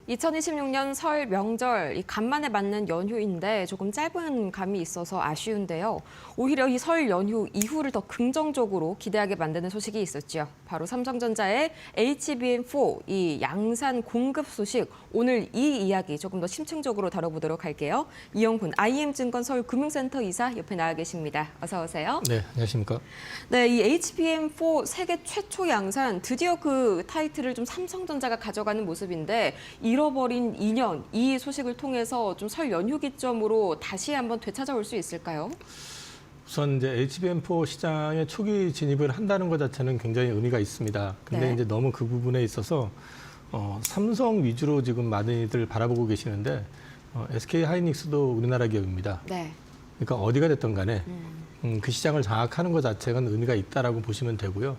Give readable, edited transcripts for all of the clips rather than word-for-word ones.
2026년 설 명절 이 간만에 맞는 연휴인데 조금 짧은 감이 있어서 아쉬운데요. 오히려 이 설 연휴 이후를 더 긍정적으로 기대하게 만드는 소식이 있었죠. 바로 삼성전자의 HBM4 이 양산 공급 소식. 오늘 이 이야기 조금 더 심층적으로 다뤄보도록 할게요. 이영훈 IM증권 서울금융센터 이사 옆에 나와 계십니다. 어서 오세요. 네, 안녕하십니까. 네, 이 HBM4 세계 최초 양산 드디어 그 타이틀을 좀 삼성전자가 가져가는 모습인데 잃어버린 2년 이 소식을 통해서 좀 설 연휴 기점으로 다시 한번 되찾아올 수 있을까요? 우선 이제 HBM4 시장에 초기 진입을 한다는 것 자체는 굉장히 의미가 있습니다. 근데 네. 이제 너무 그 부분에 있어서 삼성 위주로 지금 많이들 바라보고 계시는데 SK 하이닉스도 우리나라 기업입니다. 네. 그러니까 어디가 됐든 간에 그 시장을 장악하는 것 자체가 의미가 있다라고 보시면 되고요.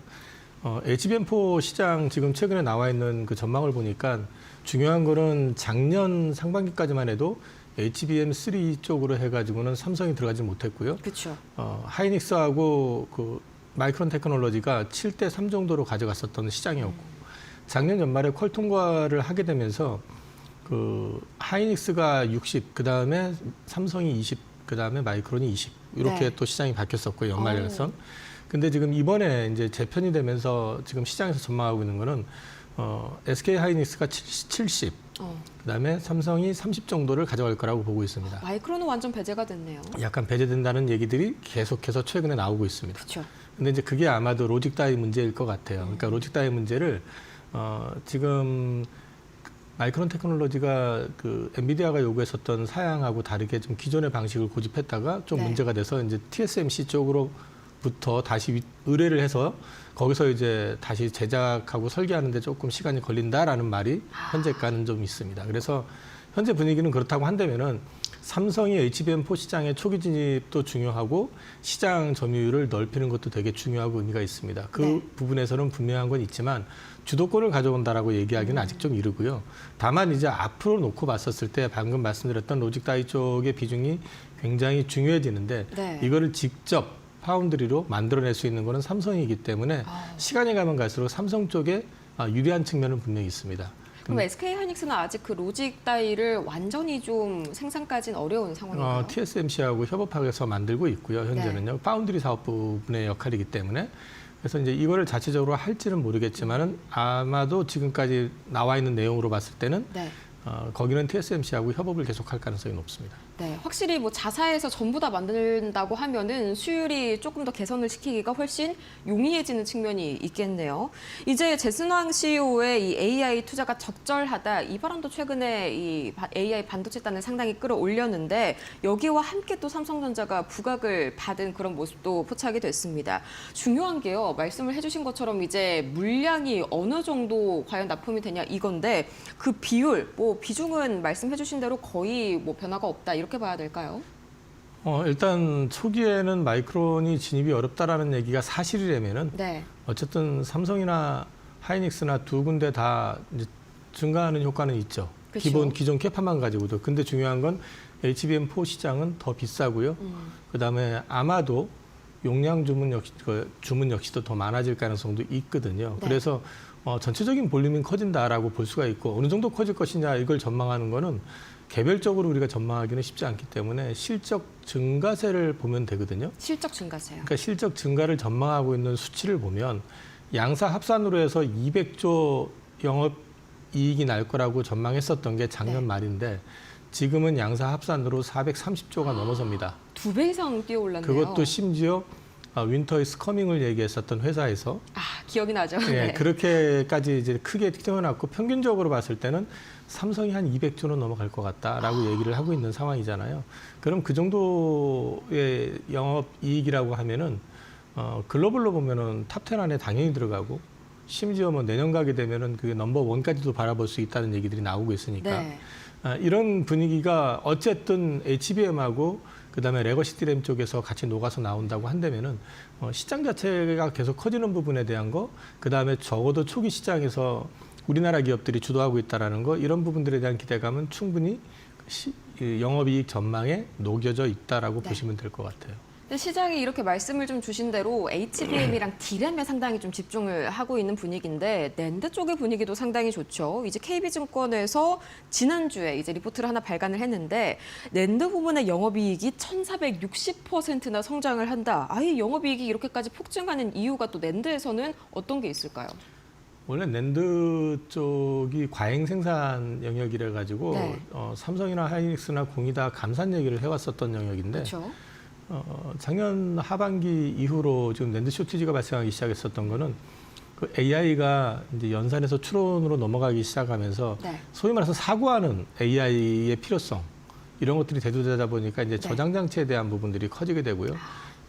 HBM4 시장 지금 최근에 나와 있는 그 전망을 보니까 중요한 거는 작년 상반기까지만 해도 HBM3 쪽으로 해가지고는 삼성이 들어가지 못했고요. 그렇죠. 하이닉스하고 그 마이크론 테크놀로지가 7대3 정도로 가져갔었던 시장이었고 작년 연말에 퀄 통과를 하게 되면서 그 하이닉스가 60, 그 다음에 삼성이 20, 그 다음에 마이크론이 20 이렇게 네. 또 시장이 바뀌었었고 연말에선. 근데 지금 이번에 이제 재편이 되면서 지금 시장에서 전망하고 있는 거는 SK 하이닉스가 70, 그다음에 삼성이 30 정도를 가져갈 거라고 보고 있습니다. 마이크론은 완전 배제가 됐네요. 약간 배제된다는 얘기들이 계속해서 최근에 나오고 있습니다. 그렇죠. 근데 이제 그게 아마도 로직 따위 문제일 것 같아요. 그러니까 로직 따위 문제를 지금 마이크론 테크놀로지가 그 엔비디아가 요구했었던 사양하고 다르게 좀 기존의 방식을 고집했다가 좀 네. 문제가 돼서 이제 TSMC 쪽으로부터 다시 의뢰를 해서 거기서 이제 다시 제작하고 설계하는데 조금 시간이 걸린다라는 말이 현재까지는 좀 있습니다. 그래서 현재 분위기는 그렇다고 한다면은 삼성이 HBM4 시장의 초기 진입도 중요하고 시장 점유율을 넓히는 것도 되게 중요하고 의미가 있습니다. 그 네. 부분에서는 분명한 건 있지만 주도권을 가져온다라고 얘기하기는 아직 좀 이르고요. 다만 이제 앞으로 놓고 봤었을 때 방금 말씀드렸던 로직 다이 쪽의 비중이 굉장히 중요해지는데 네. 이거를 직접 파운드리로 만들어낼 수 있는 거는 삼성이기 때문에 시간이 가면 갈수록 삼성 쪽에 유리한 측면은 분명히 있습니다. 그럼 SK 하이닉스는 아직 그 로직 따위를 완전히 좀 생산까지는 어려운 상황인가요? TSMC하고 협업하면서 만들고 있고요. 현재는요. 파운드리 사업 부분의 역할이기 때문에 그래서 이제 이거를 자체적으로 할지는 모르겠지만은 아마도 지금까지 나와 있는 내용으로 봤을 때는 네. 거기는 TSMC하고 협업을 계속할 가능성이 높습니다. 네, 확실히 뭐 자사에서 전부 다 만든다고 하면은 수율이 조금 더 개선을 시키기가 훨씬 용이해지는 측면이 있겠네요. 이제 제슨왕 CEO의 이 AI 투자가 적절하다 이 발언도 최근에 이 AI 반도체단을 상당히 끌어올렸는데 여기와 함께 또 삼성전자가 부각을 받은 그런 모습도 포착이 됐습니다. 중요한 게요, 말씀을 해주신 것처럼 이제 물량이 어느 정도 과연 납품이 되냐 이건데 그 비율, 뭐 비중은 말씀해주신 대로 거의 뭐 변화가 없다 이렇게 봐야 될까요? 일단 초기에는 마이크론이 진입이 어렵다라는 얘기가 사실이라면은 네. 어쨌든 삼성이나 하이닉스나 두 군데 다 이제 증가하는 효과는 있죠. 그렇죠. 기존 캐파만 가지고도. 근데 중요한 건 HBM4 시장은 더 비싸고요. 그다음에 아마도 용량 주문 역시도 더 많아질 가능성도 있거든요. 네. 그래서 전체적인 볼륨이 커진다라고 볼 수가 있고 어느 정도 커질 것이냐 이걸 전망하는 거는 개별적으로 우리가 전망하기는 쉽지 않기 때문에 실적 증가세를 보면 되거든요. 실적 증가세요. 그러니까 실적 증가를 전망하고 있는 수치를 보면 양사 합산으로 해서 200조 영업 이익이 날 거라고 전망했었던 게 작년 네. 말인데 지금은 양사 합산으로 430조가 넘어섭니다. 2배 이상 뛰어올랐네요. 그것도 심지어 윈터 이즈 커밍을 얘기했었던 회사에서 기억이 나죠. 예, 네. 그렇게까지 이제 크게 태어났고 평균적으로 봤을 때는 삼성이 한 200조는 넘어갈 것 같다라고 얘기를 하고 있는 상황이잖아요. 그럼 그 정도의 영업 이익이라고 하면은 글로벌로 보면은 탑10 안에 당연히 들어가고 심지어 뭐 내년 가게 되면은 그게 넘버 1까지도 바라볼 수 있다는 얘기들이 나오고 있으니까 네. 이런 분위기가 어쨌든 HBM하고 그다음에 레거시 디램 쪽에서 같이 녹아서 나온다고 한다면은 시장 자체가 계속 커지는 부분에 대한 거, 그다음에 적어도 초기 시장에서 우리나라 기업들이 주도하고 있다라는 거 이런 부분들에 대한 기대감은 충분히 영업이익 전망에 녹여져 있다라고 네. 보시면 될 것 같아요. 근데 시장이 이렇게 말씀을 좀 주신 대로 HBM이랑 D램에 상당히 좀 집중을 하고 있는 분위기인데 낸드 쪽의 분위기도 상당히 좋죠. 이제 KB증권에서 지난주에 이제 리포트를 하나 발간을 했는데 낸드 부문의 영업이익이 1,460%나 성장을 한다. 아예 영업이익이 이렇게까지 폭증하는 이유가 또 낸드에서는 어떤 게 있을까요? 원래 낸드 쪽이 과잉 생산 영역이라 가지고 네. 삼성이나 하이닉스나 공이 다 감산 얘기를 해왔었던 영역인데 그렇죠. 작년 하반기 이후로 지금 낸드 쇼티지가 발생하기 시작했었던 거는 그 AI가 이제 연산에서 추론으로 넘어가기 시작하면서 네. 소위 말해서 사고하는 AI의 필요성 이런 것들이 대두되다 보니까 이제 네. 저장 장치에 대한 부분들이 커지게 되고요.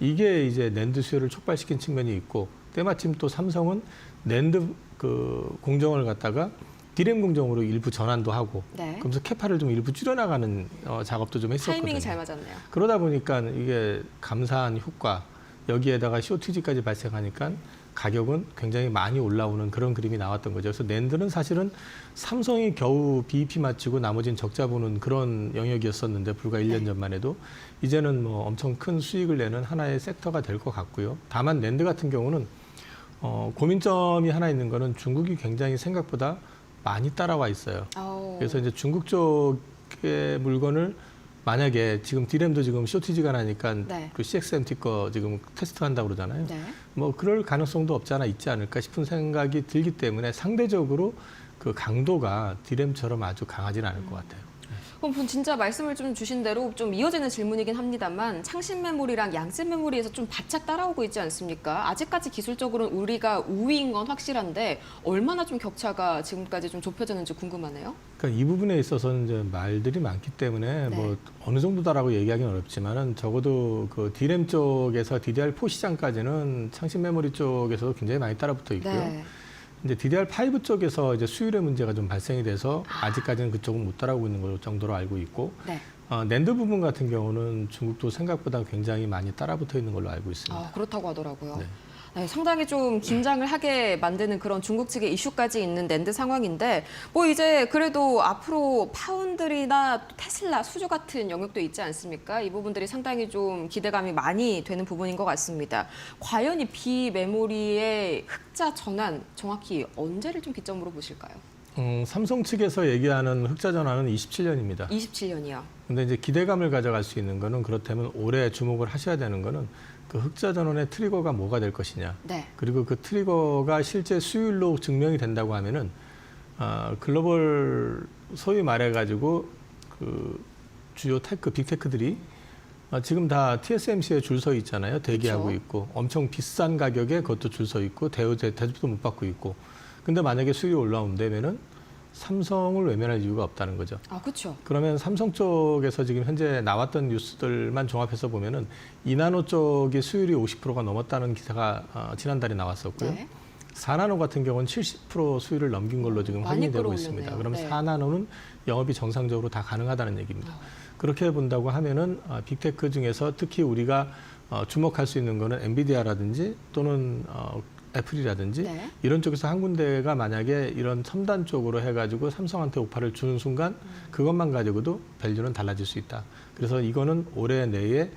이게 이제 낸드 수요를 촉발시킨 측면이 있고 때마침 또 삼성은 낸드 그 공정을 갖다가 D램 공정으로 일부 전환도 하고 네. 그러면서 캐파를 좀 일부 줄여나가는 작업도 좀 했었거든요. 타이밍이 잘 맞았네요. 그러다 보니까 이게 감사한 효과 여기에다가 쇼티지까지 발생하니까 가격은 굉장히 많이 올라오는 그런 그림이 나왔던 거죠. 그래서 낸드는 사실은 삼성이 겨우 BEP 맞추고 나머지는 적자 보는 그런 영역이었었는데 불과 1년 전만 해도 이제는 뭐 엄청 큰 수익을 내는 하나의 섹터가 될 것 같고요. 다만 낸드 같은 경우는 고민점이 하나 있는 거는 중국이 굉장히 생각보다 많이 따라와 있어요. 그래서 이제 중국 쪽의 물건을 만약에 지금 D램도 지금 쇼티지가 나니까 네. 그 CXMT 거 지금 테스트한다고 그러잖아요. 네. 뭐 그럴 가능성도 없지 않아 있지 않을까 싶은 생각이 들기 때문에 상대적으로 그 강도가 D램처럼 아주 강하지는 않을 것 같아요. 그럼 진짜 말씀을 좀 주신 대로 좀 이어지는 질문이긴 합니다만 창신 메모리랑 양심 메모리에서 좀 바짝 따라오고 있지 않습니까? 아직까지 기술적으로는 우리가 우위인 건 확실한데 얼마나 좀 격차가 지금까지 좀 좁혀졌는지 궁금하네요. 그러니까 이 부분에 있어서는 이제 말들이 많기 때문에 네. 뭐 어느 정도다라고 얘기하기는 어렵지만은 적어도 그 D램 쪽에서 DDR4 시장까지는 창신 메모리 쪽에서도 굉장히 많이 따라붙어 있고요. 네. 이제 DDR5 쪽에서 이제 수율의 문제가 좀 발생이 돼서 아직까지는 그쪽은 못 따라오고 있는 걸 정도로 알고 있고 네. 낸드 부분 같은 경우는 중국도 생각보다 굉장히 많이 따라붙어 있는 걸로 알고 있습니다. 그렇다고 하더라고요. 네. 네, 상당히 좀 긴장을 하게 만드는 그런 중국 측의 이슈까지 있는 낸드 상황인데 뭐 이제 그래도 앞으로 파운드리나 테슬라, 수주 같은 영역도 있지 않습니까? 이 부분들이 상당히 좀 기대감이 많이 되는 부분인 것 같습니다. 과연 이 비메모리의 흑자 전환 정확히 언제를 좀 기점으로 보실까요? 삼성 측에서 얘기하는 흑자 전환은 27년입니다. 27년이요. 근데 이제 기대감을 가져갈 수 있는 거는 그렇다면 올해 주목을 하셔야 되는 거는 그 흑자 전환의 트리거가 뭐가 될 것이냐. 네. 그리고 그 트리거가 실제 수율로 증명이 된다고 하면은 글로벌 소위 말해가지고 그 주요 테크, 빅테크들이 지금 다 TSMC에 줄 서 있잖아요. 대기하고 그렇죠. 있고 엄청 비싼 가격에 그것도 줄 서 있고 대접도 못 받고 있고. 근데 만약에 수율이 올라온다면은 삼성을 외면할 이유가 없다는 거죠. 그렇죠. 그러면 삼성 쪽에서 지금 현재 나왔던 뉴스들만 종합해서 보면은 이나노 쪽의 수율이 50%가 넘었다는 기사가 지난달에 나왔었고요. 네. 4나노 같은 경우는 70% 수율을 넘긴 걸로 지금 많이 확인되고 끌어올렸네요. 있습니다. 그럼 네. 4나노는 영업이 정상적으로 다 가능하다는 얘기입니다. 그렇게 본다고 하면은 빅테크 중에서 특히 우리가 주목할 수 있는 거는 엔비디아라든지 또는 애플이라든지 네. 이런 쪽에서 한 군데가 만약에 이런 첨단 쪽으로 해가지고 삼성한테 오파를 주는 순간 그것만 가지고도 밸류는 달라질 수 있다. 그래서 이거는 올해 내에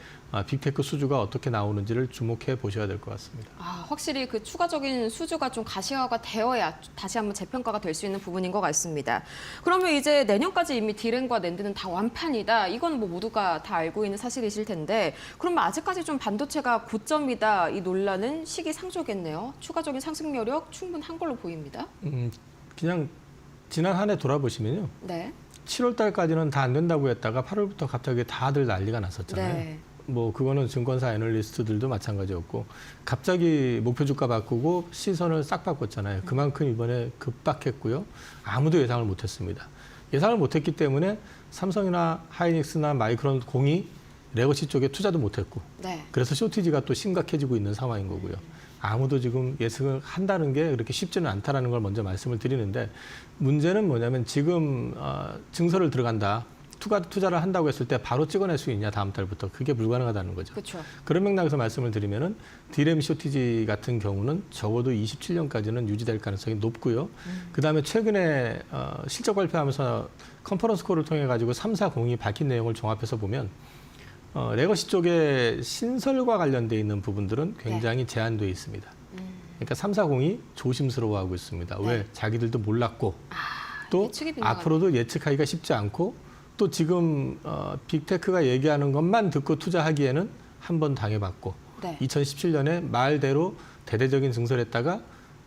빅테크 수주가 어떻게 나오는지를 주목해 보셔야 될 것 같습니다. 확실히 그 추가적인 수주가 좀 가시화가 되어야 다시 한번 재평가가 될 수 있는 부분인 것 같습니다. 그러면 이제 내년까지 이미 D램과 낸드는 다 완판이다. 이건 뭐 모두가 다 알고 있는 사실이실 텐데 그러면 아직까지 좀 반도체가 고점이다. 이 논란은 시기상조겠네요. 추가적인 상승 여력 충분한 걸로 보입니다. 그냥 지난 한 해 돌아보시면요. 네. 7월 달까지는 다 안 된다고 했다가 8월부터 갑자기 다들 난리가 났었잖아요. 네. 뭐 그거는 증권사 애널리스트들도 마찬가지였고 갑자기 목표 주가 바꾸고 시선을 싹 바꿨잖아요. 그만큼 이번에 급박했고요. 아무도 예상을 못했습니다. 예상을 못했기 때문에 삼성이나 하이닉스나 마이크론 공이 레거시 쪽에 투자도 못했고 네. 그래서 쇼티지가 또 심각해지고 있는 상황인 거고요. 아무도 지금 예측을 한다는 게 그렇게 쉽지는 않다라는 걸 먼저 말씀을 드리는데 문제는 뭐냐면 지금 증설을 들어간다. 투자를 한다고 했을 때 바로 찍어낼 수 있냐 다음 달부터 그게 불가능하다는 거죠. 그렇죠. 그런 맥락에서 말씀을 드리면은 D램 쇼티지 같은 경우는 적어도 27년까지는 유지될 가능성이 높고요. 그다음에 최근에 실적 발표하면서 컨퍼런스 콜을 통해 가지고 3, 4 공이 밝힌 내용을 종합해서 보면 레거시 쪽에 신설과 관련돼 있는 부분들은 굉장히 제한되어 있습니다. 그러니까 340이 조심스러워하고 있습니다. 네. 왜? 자기들도 몰랐고 또 예측이 빗나가네요. 앞으로도 예측하기가 쉽지 않고 또 지금 빅테크가 얘기하는 것만 듣고 투자하기에는 한 번 당해봤고 네. 2017년에 말대로 대대적인 증설했다가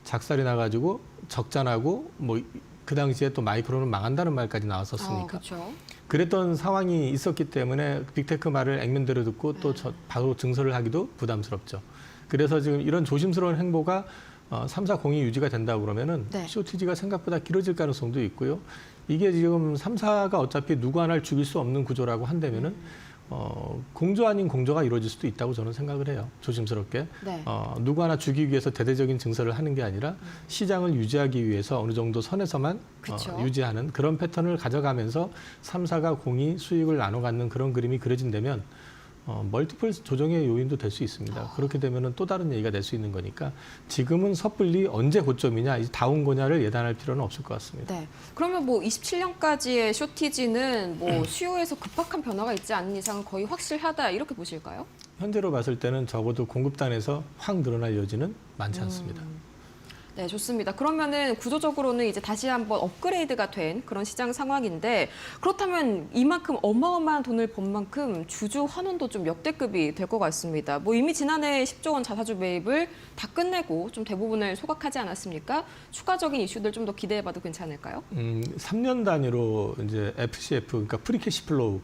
작살이 나가지고 적자나고 뭐 그 당시에 또 마이크론은 망한다는 말까지 나왔었으니까 그렇죠. 그랬던 상황이 있었기 때문에 빅테크 말을 액면대로 듣고 또 바로 증설을 하기도 부담스럽죠. 그래서 지금 이런 조심스러운 행보가 340이 유지가 된다고 그러면은 네. 쇼티지가 생각보다 길어질 가능성도 있고요. 이게 지금 3사가 어차피 누구 하나를 죽일 수 없는 구조라고 한다면은 공조 아닌 공조가 이루어질 수도 있다고 저는 생각을 해요. 조심스럽게. 네. 누구 하나 죽이기 위해서 대대적인 증설을 하는 게 아니라 시장을 유지하기 위해서 어느 정도 선에서만 그쵸. 유지하는 그런 패턴을 가져가면서 3사가 공이 수익을 나눠 갖는 그런 그림이 그려진다면 멀티플 조정의 요인도 될 수 있습니다. 그렇게 되면은 또 다른 얘기가 될 수 있는 거니까 지금은 섣불리 언제 고점이냐, 이제 다운 거냐를 예단할 필요는 없을 것 같습니다. 네. 그러면 뭐 27년까지의 쇼티지는 뭐 수요에서 급박한 변화가 있지 않은 이상은 거의 확실하다 이렇게 보실까요? 현재로 봤을 때는 적어도 공급단에서 확 늘어날 여지는 많지 않습니다. 네, 좋습니다. 그러면은 구조적으로는 이제 다시 한번 업그레이드가 된 그런 시장 상황인데 그렇다면 이만큼 어마어마한 돈을 번 만큼 주주 환원도 좀 역대급이 될 것 같습니다. 뭐 이미 지난해 10조 원 자사주 매입을 다 끝내고 좀 대부분을 소각하지 않았습니까? 추가적인 이슈들 좀 더 기대해봐도 괜찮을까요? 3년 단위로 이제 FCF, 그러니까 프리캐시 플로우,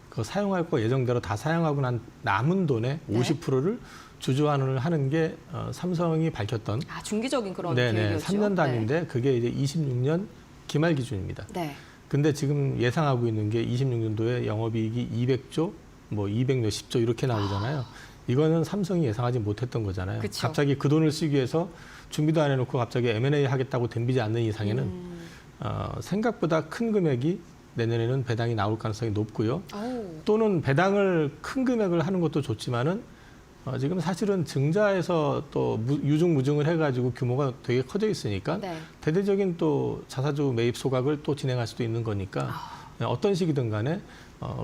그 사용할 거 예정대로 다 사용하고 난 남은 돈의 네. 50%를 주주 환원을 하는 게 삼성이 밝혔던 중기적인 그런 네네, 계획이었죠. 3년 단위인데 그게 이제 26년 기말 기준입니다. 네. 근데 지금 예상하고 있는 게 26년도에 영업이익이 200조, 뭐 200 몇십 조 이렇게 나오잖아요. 이거는 삼성이 예상하지 못했던 거잖아요. 그쵸. 갑자기 그 돈을 쓰기 위해서 준비도 안 해놓고 갑자기 M&A 하겠다고 덤비지 않는 이상에는 생각보다 큰 금액이 내년에는 배당이 나올 가능성이 높고요. 또는 배당을 큰 금액을 하는 것도 좋지만은 지금 사실은 증자에서 또 유증무증을 해가지고 규모가 되게 커져 있으니까 네. 대대적인 또 자사주 매입 소각을 또 진행할 수도 있는 거니까 어떤 식이든 간에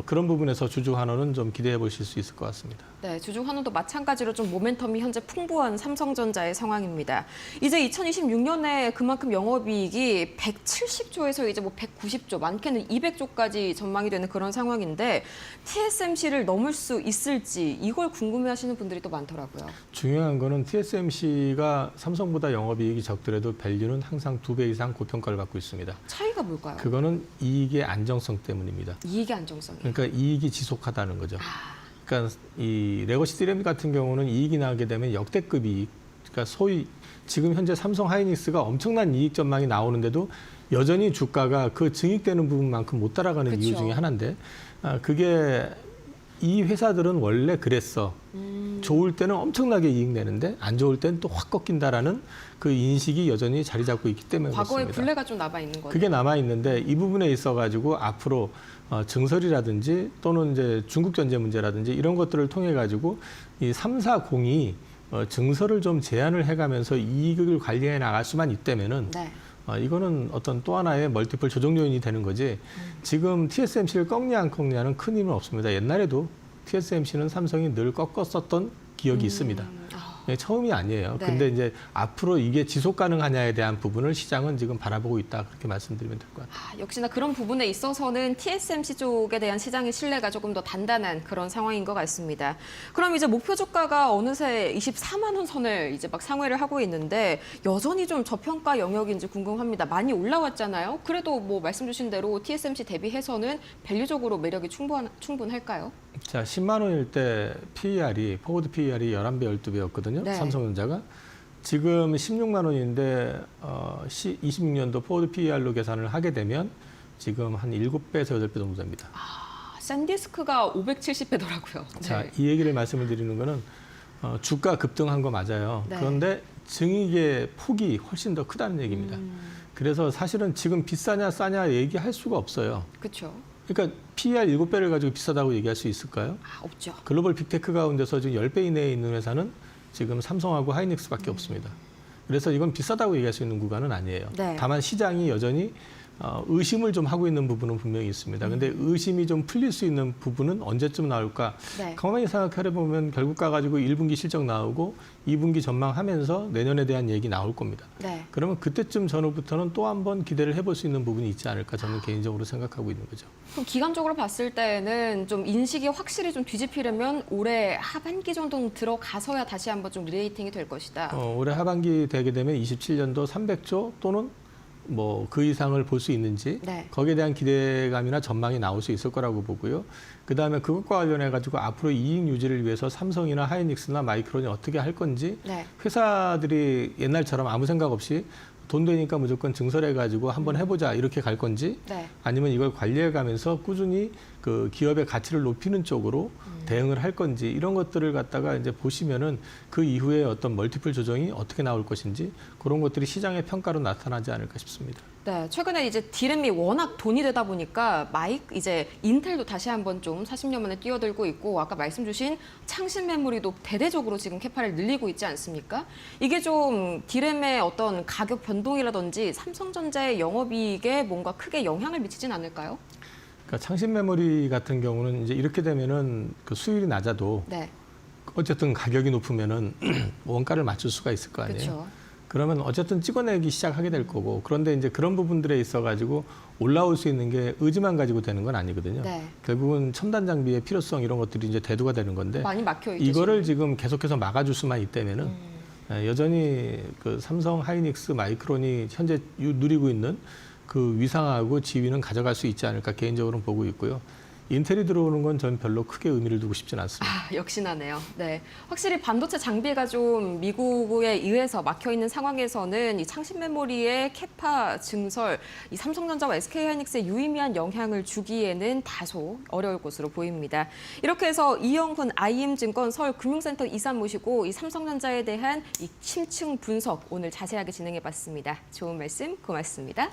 그런 부분에서 주주 환원은 좀 기대해 보실 수 있을 것 같습니다. 네, 주주 환원도 마찬가지로 좀 모멘텀이 현재 풍부한 삼성전자의 상황입니다. 이제 2026년에 그만큼 영업이익이 170조에서 이제 뭐 190조, 많게는 200조까지 전망이 되는 그런 상황인데 TSMC를 넘을 수 있을지 이걸 궁금해하시는 분들이 또 많더라고요. 중요한 거는 TSMC가 삼성보다 영업이익이 적더라도 밸류는 항상 2배 이상 고평가를 받고 있습니다. 차이가 뭘까요? 그거는 이익의 안정성 때문입니다. 이익의 안정성이. 그러니까 이익이 지속하다는 거죠. 그러니까 이 레거시 디램 같은 경우는 이익이 나게 되면 역대급 이익, 그러니까 소위 지금 현재 삼성 하이닉스가 엄청난 이익 전망이 나오는데도 여전히 주가가 그 증익되는 부분만큼 못 따라가는 그쵸. 이유 중에 하나인데 그게 이 회사들은 원래 그랬어. 좋을 때는 엄청나게 이익 내는데 안 좋을 때는 또 확 꺾인다라는 그 인식이 여전히 자리 잡고 있기 때문에 과거의 그렇습니다. 굴레가 좀 남아 있는 거죠. 그게 남아 있는데 이 부분에 있어 가지고 앞으로 증설이라든지 또는 이제 중국 견제 문제라든지 이런 것들을 통해 가지고 이 340이 증설을 좀 제한을 해가면서 이익을 관리해 나갈 수만 있다면은 네. 이거는 어떤 또 하나의 멀티플 조정 요인이 되는 거지. 지금 TSMC를 꺾냐 안 꺾냐는 큰 힘은 없습니다. 옛날에도 TSMC는 삼성이 늘 꺾었었던 기억이 있습니다. 네, 처음이 아니에요. 네. 근데 이제 앞으로 이게 지속 가능하냐에 대한 부분을 시장은 지금 바라보고 있다. 그렇게 말씀드리면 될 것 같아요. 역시나 그런 부분에 있어서는 TSMC 쪽에 대한 시장의 신뢰가 조금 더 단단한 그런 상황인 것 같습니다. 그럼 이제 목표 주가가 어느새 24만 원 선을 이제 막 상회를 하고 있는데 여전히 좀 저평가 영역인지 궁금합니다. 많이 올라왔잖아요. 그래도 뭐 말씀 주신 대로 TSMC 대비해서는 밸류적으로 매력이 충분할까요? 자, 10만 원일 때 PER이, 포워드 PER이 11배, 12배였거든요. 네. 삼성전자가. 지금 16만 원인데 26년도 포워드 PER로 계산을 하게 되면 지금 한 7배에서 8배 정도 됩니다. 샌디스크가 570배더라고요. 자, 이 얘기를 말씀을 드리는 거는 주가 급등한 거 맞아요. 네. 그런데 증익의 폭이 훨씬 더 크다는 얘기입니다. 그래서 사실은 지금 비싸냐 싸냐 얘기할 수가 없어요. 그렇죠. 그러니까 PER 7배를 가지고 비싸다고 얘기할 수 있을까요? 없죠. 글로벌 빅테크 가운데서 지금 10배 이내에 있는 회사는 지금 삼성하고 하이닉스밖에 없습니다. 그래서 이건 비싸다고 얘기할 수 있는 구간은 아니에요. 네. 다만 시장이 여전히 의심을 좀 하고 있는 부분은 분명히 있습니다. 근데 의심이 좀 풀릴 수 있는 부분은 언제쯤 나올까? 네. 가만히 생각해 보면 결국 가가지고 1분기 실적 나오고 2분기 전망하면서 내년에 대한 얘기 나올 겁니다. 네. 그러면 그때쯤 전후부터는 또 한 번 기대를 해볼 수 있는 부분이 있지 않을까 저는 개인적으로 생각하고 있는 거죠. 그럼 기간적으로 봤을 때는 좀 인식이 확실히 좀 뒤집히려면 올해 하반기 정도는 들어가서야 다시 한번 좀 리레이팅이 될 것이다. 올해 하반기 되게 되면 27년도 300조 또는 뭐 그 이상을 볼 수 있는지 네. 거기에 대한 기대감이나 전망이 나올 수 있을 거라고 보고요. 그다음에 그것과 관련해 가지고 앞으로 이익 유지를 위해서 삼성이나 하이닉스나 마이크론이 어떻게 할 건지 네. 회사들이 옛날처럼 아무 생각 없이 돈 되니까 무조건 증설해 가지고 한번 해보자 이렇게 갈 건지 네. 아니면 이걸 관리해 가면서 꾸준히 그 기업의 가치를 높이는 쪽으로 대응을 할 건지 이런 것들을 갖다가 이제 보시면은 그 이후에 어떤 멀티플 조정이 어떻게 나올 것인지 그런 것들이 시장의 평가로 나타나지 않을까 싶습니다. 네, 최근에 이제 디램이 워낙 돈이 되다 보니까 이제 인텔도 다시 한번 좀 40년 만에 뛰어들고 있고 아까 말씀 주신 창신 메모리도 대대적으로 지금 캐파를 늘리고 있지 않습니까? 이게 좀 디램의 어떤 가격 변동이라든지 삼성전자의 영업이익에 뭔가 크게 영향을 미치진 않을까요? 그러니까 창신 메모리 같은 경우는 이제 이렇게 되면은 그 수율이 낮아도 네, 어쨌든 가격이 높으면은 원가를 맞출 수가 있을 거 아니에요. 그렇죠. 그러면 어쨌든 찍어내기 시작하게 될 거고 그런데 이제 그런 부분들에 있어 가지고 올라올 수 있는 게 의지만 가지고 되는 건 아니거든요. 네. 결국은 첨단 장비의 필요성 이런 것들이 이제 대두가 되는 건데 많이 막혀 있죠. 이거를 지금 계속해서 막아줄 수만 있다면은 여전히 그 삼성, 하이닉스, 마이크론이 현재 누리고 있는 그 위상하고 지위는 가져갈 수 있지 않을까 개인적으로는 보고 있고요. 인텔이 들어오는 건 전 별로 크게 의미를 두고 싶진 않습니다. 역시나네요. 네, 확실히 반도체 장비가 좀 미국에 의해서 막혀 있는 상황에서는 이 창신 메모리의 캐파 증설, 이 삼성전자와 SK하이닉스에 유의미한 영향을 주기에는 다소 어려울 것으로 보입니다. 이렇게 해서 이영훈 IM증권 서울금융센터 이사 모시고 이 삼성전자에 대한 이 심층 분석 오늘 자세하게 진행해봤습니다. 좋은 말씀 고맙습니다.